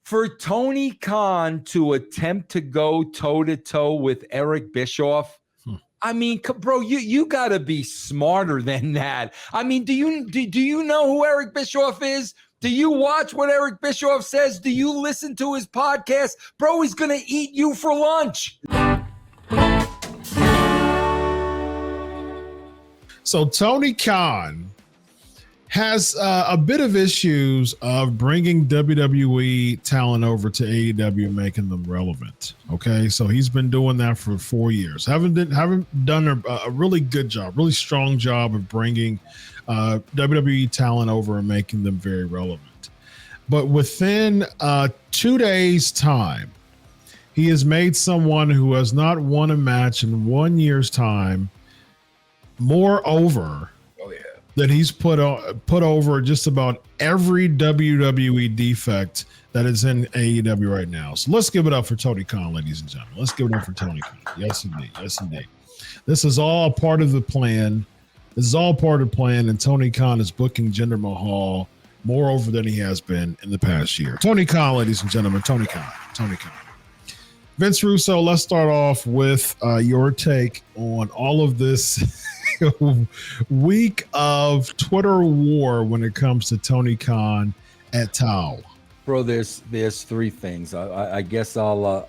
For Tony Khan to attempt to go toe-to-toe with Eric Bischoff, I mean, bro, you got to be smarter than that. I mean, do you know who Eric Bischoff is? Do you watch what Eric Bischoff says? Do you listen to his podcast? Bro, he's going to eat you for lunch. So Tony Khan has a bit of issues of bringing WWE talent over to AEW, making them relevant. Okay, so he's been doing that for 4 years. Haven't done a really good job, really strong job of bringing WWE talent over and making them very relevant. But within 2 days' time, he has made someone who has not won a match in 1 year's time more over. That he's put over just about every WWE defect that is in AEW right now. So let's give it up for Tony Khan, ladies and gentlemen. Let's give it up for Tony Khan. Yes, indeed. Yes, indeed. This is all part of the plan. This is all part of the plan, and Tony Khan is booking Jinder Mahal more over than he has been in the past year. Tony Khan, ladies and gentlemen. Tony Khan. Tony Khan. Vince Russo, let's start off with your take on all of this week of Twitter war when it comes to Tony Khan et al. Bro, there's three things. I guess I'll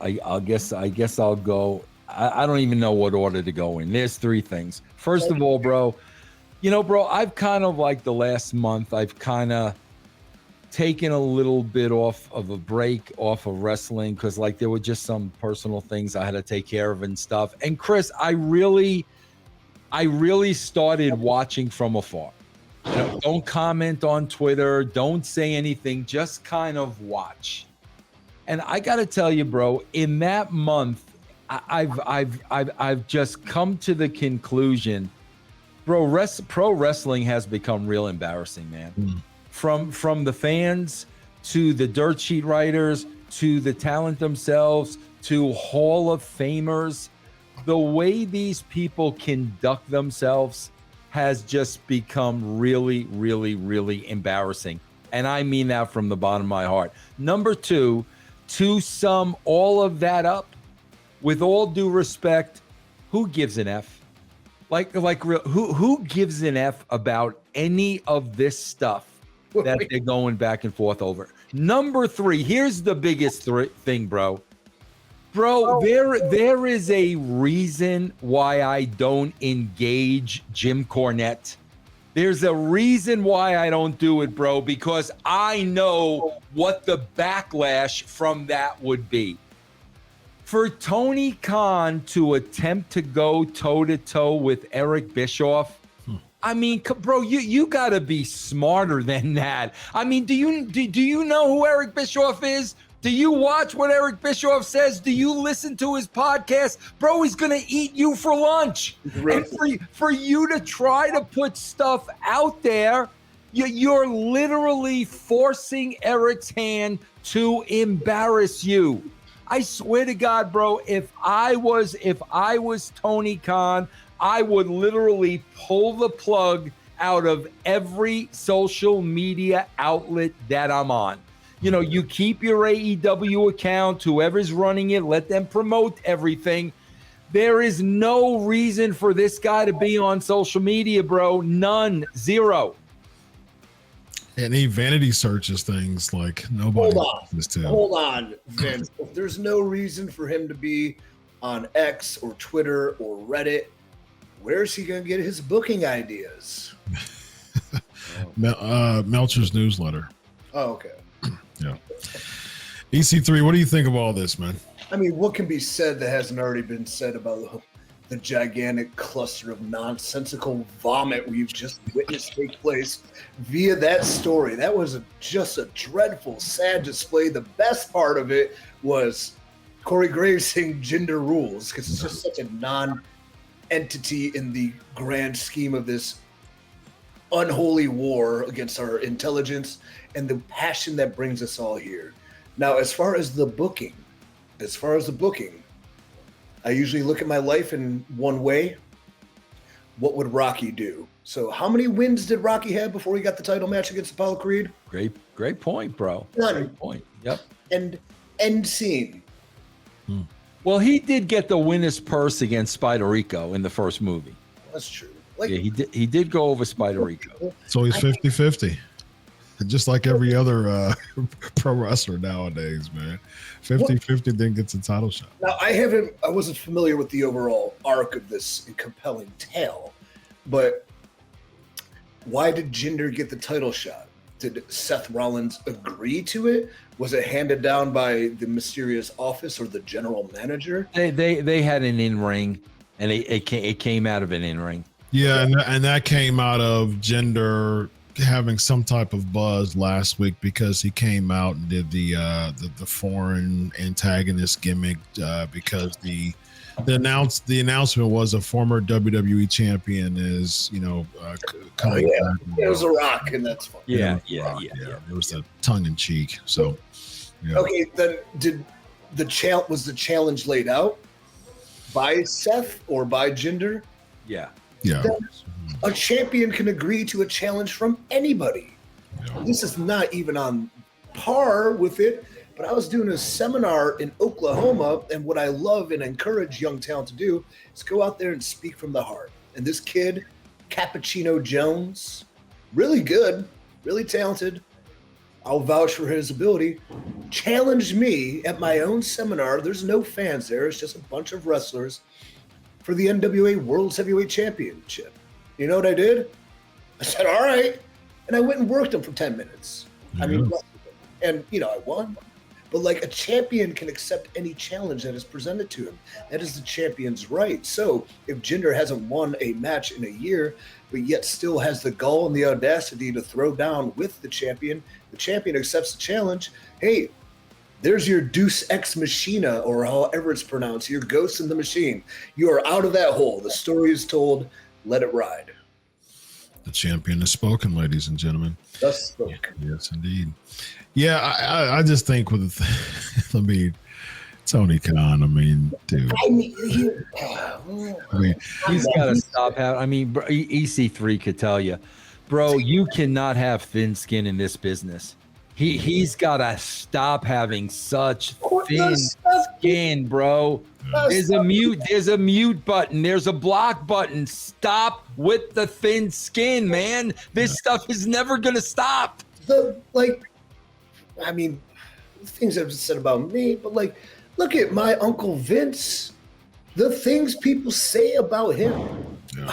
go. I don't even know what order to go in. There's three things. First of all, bro, I've kind of like the last month, I've kind of taken a little bit off of a break off of wrestling because like there were just some personal things I had to take care of and stuff. And Chris, I really started watching from afar. Don't comment on Twitter. Don't say anything. Just kind of watch. And I got to tell you, bro, in that month, I've just come to the conclusion, bro, pro wrestling has become real embarrassing, man. From the fans to the dirt sheet writers to the talent themselves to Hall of Famers. The way these people conduct themselves has just become really, really, really embarrassing. And I mean that from the bottom of my heart. Number two, to sum all of that up, with all due respect, who gives an F? Like who gives an F about any of this stuff that they're going back and forth over? Number three, here's the biggest thing, bro. Bro, there is a reason why I don't engage Jim Cornette. There's a reason why I don't do it, bro, because I know what the backlash from that would be. For Tony Khan to attempt to go toe-to-toe with Eric Bischoff, I mean, bro, you got to be smarter than that. I mean, do you know who Eric Bischoff is? Do you watch what Eric Bischoff says? Do you listen to his podcast? Bro, he's going to eat you for lunch. And for you to try to put stuff out there, you're literally forcing Eric's hand to embarrass you. I swear to God, bro, if I was Tony Khan, I would literally pull the plug out of every social media outlet that I'm on. You keep your AEW account, whoever's running it, let them promote everything. There is no reason for this guy to be on social media, bro. None. Zero. And he vanity searches things like nobody. Hold on, Vince. If there's no reason for him to be on X or Twitter or Reddit, where's he going to get his booking ideas? Meltzer's newsletter. Oh, okay. Yeah. EC3, what do you think of all this, man? I mean, what can be said that hasn't already been said about the gigantic cluster of nonsensical vomit we've just witnessed take place via that story? That was just a dreadful, sad display. The best part of it was Corey Graves saying gender rules, because it's just such a non-entity in the grand scheme of this unholy war against our intelligence and the passion that brings us all here. Now, as far as the booking, I usually look at my life in one way. What would Rocky do? So how many wins did Rocky have before he got the title match against Apollo Creed? Great point, bro. None. Great point. Yep. And end scene. Well, he did get the winner's purse against Spider-Rico in the first movie. That's true. Like, Yeah, he did go over Spider-Rico. So he's 50-50. Just like every other pro wrestler nowadays, man. 50-50 then gets a title shot. Now, I wasn't familiar with the overall arc of this compelling tale, but why did Jinder get the title shot? Did Seth Rollins agree to it? Was it handed down by the mysterious office or the general manager? They had an in-ring, and it came out of an in-ring. Yeah, and that came out of Jinder having some type of buzz last week because he came out and did the foreign antagonist gimmick because the announcement was a former WWE champion is coming back. It was a Rock, and that's fine. Yeah. It was a tongue in cheek. So Okay, then was the challenge laid out by Seth or by Jinder? Yeah. A champion can agree to a challenge from anybody. Yeah. This is not even on par with it, but I was doing a seminar in Oklahoma, and what I love and encourage young talent to do is go out there and speak from the heart. And this kid, Cappuccino Jones, really good, really talented, I'll vouch for his ability, challenged me at my own seminar. There's no fans there. It's just a bunch of wrestlers for the NWA World's Heavyweight Championship. You know what I did? I said, all right. And I went and worked him for 10 minutes. I mean, and, I won. But like, a champion can accept any challenge that is presented to him. That is the champion's right. So if Jinder hasn't won a match in a year, but yet still has the gall and the audacity to throw down with the champion accepts the challenge. Hey, there's your Deus Ex Machina, or however it's pronounced, your ghost in the machine. You are out of that hole. The story is told. Let it ride. The champion has spoken, ladies and gentlemen. Thus spoken. Yes, indeed. Yeah, I just think with Tony Khan, dude. He's got to stop having. EC3 could tell you, bro, you cannot have thin skin in this business. He's got to stop having such thin skin, bro. There's a mute button. There's a block button. Stop with the thin skin, man. This stuff is never gonna stop. Things I've said about me, but look at my Uncle Vince. The things people say about him. Yeah.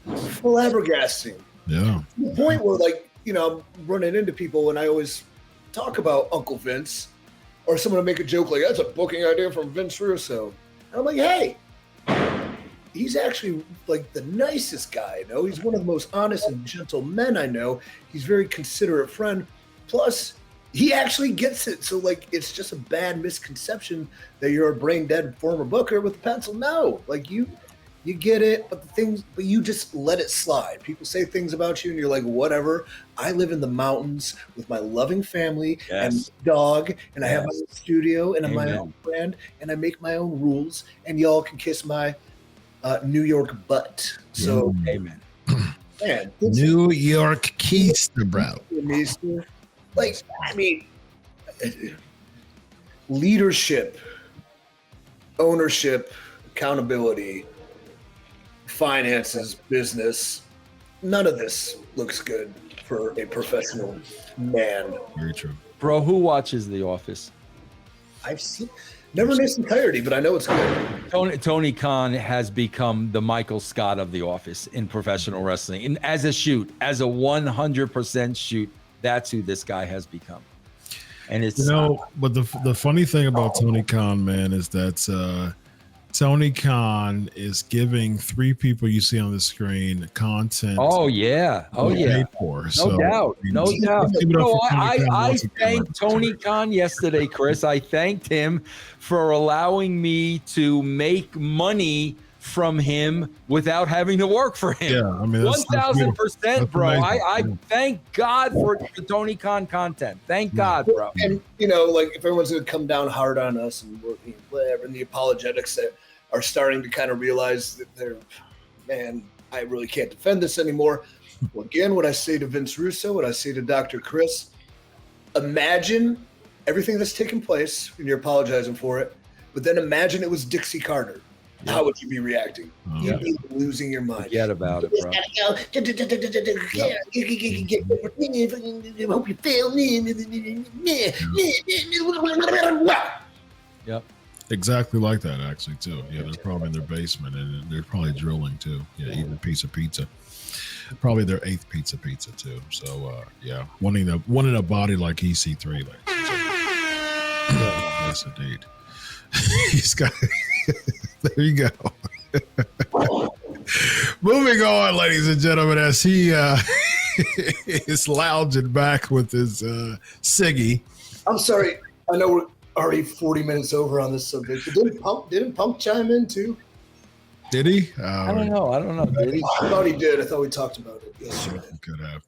Flabbergasting. Yeah. To the point where, I'm running into people and I always talk about Uncle Vince, or someone will make a joke like, that's a booking idea from Vince Russo. And I'm like, hey, he's actually the nicest guy I know. He's one of the most honest and gentle men I know. He's a very considerate friend. Plus, he actually gets it. So it's just a bad misconception that you're a brain dead former booker with a pencil. No, you get it, but you just let it slide. People say things about you and you're like, whatever. I live in the mountains with my loving family and dog, and I have my own studio and I'm my own brand, and I make my own rules, and y'all can kiss my New York butt. So, amen. Man, New York Keister, bro. Leadership, ownership, accountability, finances, business, none of this looks good for a professional man. Very true. Bro, who watches The Office? I've seen, never in its entirety, but I know it's good. Tony Khan has become the Michael Scott of The Office in professional wrestling. And as a 100% shoot, that's who this guy has become. And it's but the funny thing about Tony Khan, man, is that Tony Khan is giving 3 people you see on the screen content. Oh yeah. Paid for. No doubt. No, I thanked Tony Khan yesterday, Chris. I thanked him for allowing me to make money from him without having to work for him. Yeah, 1,000%, bro. I thank God for Tony Khan content. Thank God, bro. And if everyone's gonna come down hard on us and whatever, and the apologetics that are starting to kind of realize that they're, man, I really can't defend this anymore. Well, again, what I say to Vince Russo, what I say to Dr. Chris, imagine everything that's taken place, and you're apologizing for it, but then imagine it was Dixie Carter. Yeah. How would you be reacting? You'd be losing your mind. Forget about it, bro. Hope you fail me. Yep. Exactly like that, actually, too. Yeah, they're probably in their basement and they're probably drilling too. Yeah, eating a piece of pizza. Probably their 8th pizza too. So yeah, wanting a body like EC3. Like, yes, indeed. He's got. There you go. Moving on, ladies and gentlemen, as he is lounging back with his ciggy. I'm sorry. I know we're already 40 minutes over on this subject, but didn't Punk chime in too? Did he? I don't know. Did he? I thought he did. I thought we talked about it yesterday. Could have.